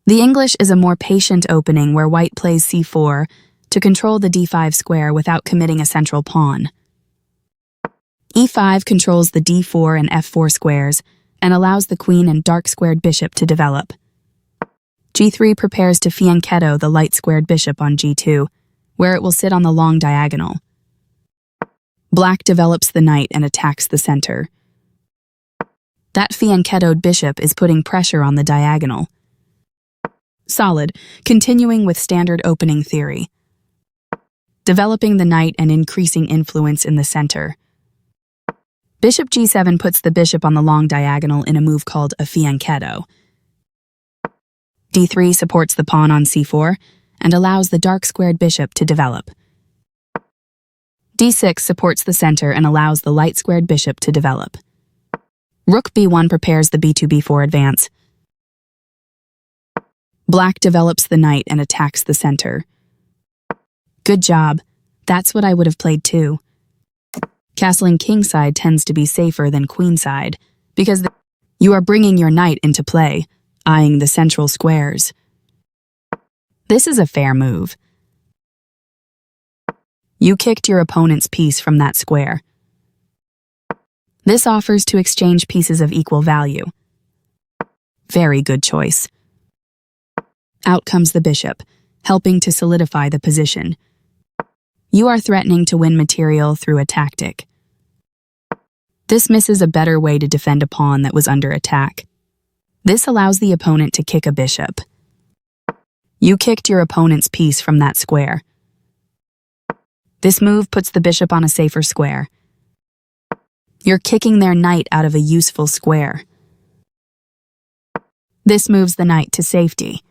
The English is a more patient opening where white plays c4 to control the d5 square without committing a central pawn. e5 controls the d4 and f4 squares and allows the queen and dark-squared bishop to develop. g3 prepares to fianchetto the light-squared bishop on g2, where it will sit on the long diagonal. Black develops the knight and attacks the center. That fianchettoed bishop is putting pressure on the diagonal. Solid, continuing with standard opening theory. Developing the knight and increasing influence in the center. Bishop g7 puts the bishop on the long diagonal in a move called a fianchetto. d3 supports the pawn on c4 and allows the dark-squared bishop to develop. d6 supports the center and allows the light-squared bishop to develop. Rook b1 prepares the b2-b4 advance. Black develops the knight and attacks the center. Good job. That's what I would have played too. Castling kingside tends to be safer than queenside because you are bringing your knight into play, eyeing the central squares. This is a fair move. You kicked your opponent's piece from that square. This offers to exchange pieces of equal value. Very good choice. Out comes the bishop, helping to solidify the position. You are threatening to win material through a tactic. This misses a better way to defend a pawn that was under attack. This allows the opponent to kick a bishop. You kicked your opponent's piece from that square. This move puts the bishop on a safer square. You're kicking their knight out of a useful square. This moves the knight to safety.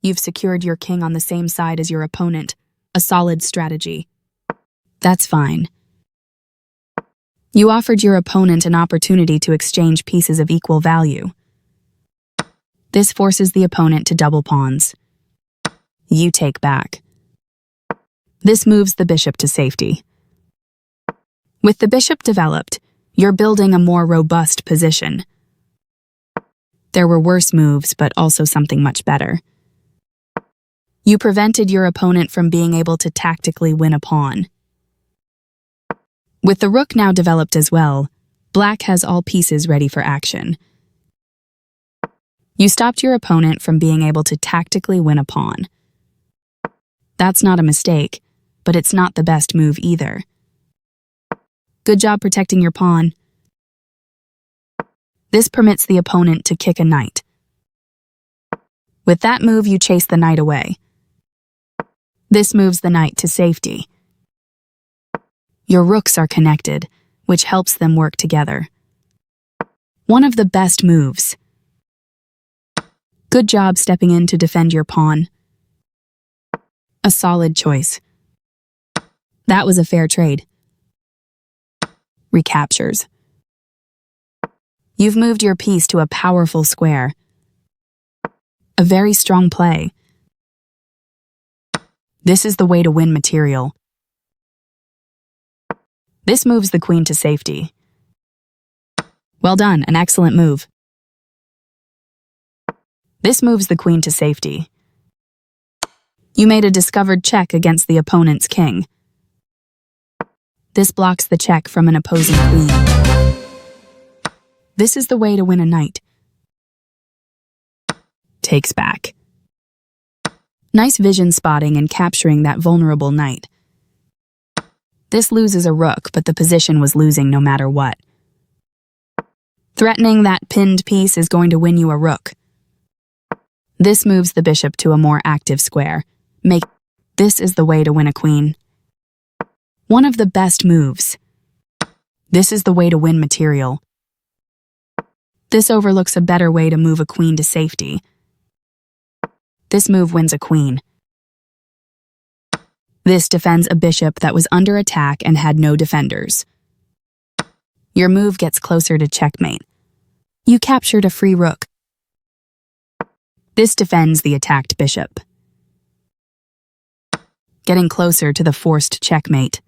You've secured your king on the same side as your opponent, a solid strategy. That's fine. You offered your opponent an opportunity to exchange pieces of equal value. This forces the opponent to double pawns. You take back. This moves the bishop to safety. With the bishop developed, you're building a more robust position. There were worse moves, but also something much better. You prevented your opponent from being able to tactically win a pawn. With the rook now developed as well, black has all pieces ready for action. You stopped your opponent from being able to tactically win a pawn. That's not a mistake, but it's not the best move either. Good job protecting your pawn. This permits the opponent to kick a knight. With that move, you chase the knight away. This moves the knight to safety. Your rooks are connected, which helps them work together. One of the best moves. Good job stepping in to defend your pawn. A solid choice. That was a fair trade. Recaptures. You've moved your piece to a powerful square. A very strong play. This is the way to win material. This moves the queen to safety. Well done, an excellent move. This moves the queen to safety. You made a discovered check against the opponent's king. This blocks the check from an opposing queen. This is the way to win a knight. Takes back. Nice vision spotting and capturing that vulnerable knight. This loses a rook, but the position was losing no matter what. Threatening that pinned piece is going to win you a rook. This moves the bishop to a more active square. This is the way to win a queen. One of the best moves. This is the way to win material. This overlooks a better way to move a queen to safety. This move wins a queen. This defends a bishop that was under attack and had no defenders. Your move gets closer to checkmate. You captured a free rook. This defends the attacked bishop. Getting closer to the forced checkmate.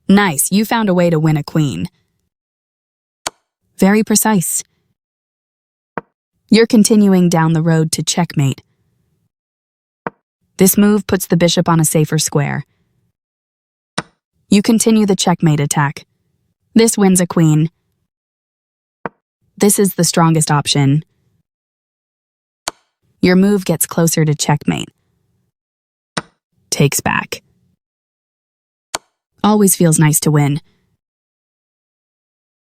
Nice, you found a way to win a queen. Very precise. You're continuing down the road to checkmate. This move puts the bishop on a safer square. You continue the checkmate attack. This wins a queen. This is the strongest option. Your move gets closer to checkmate. Takes back. Always feels nice to win.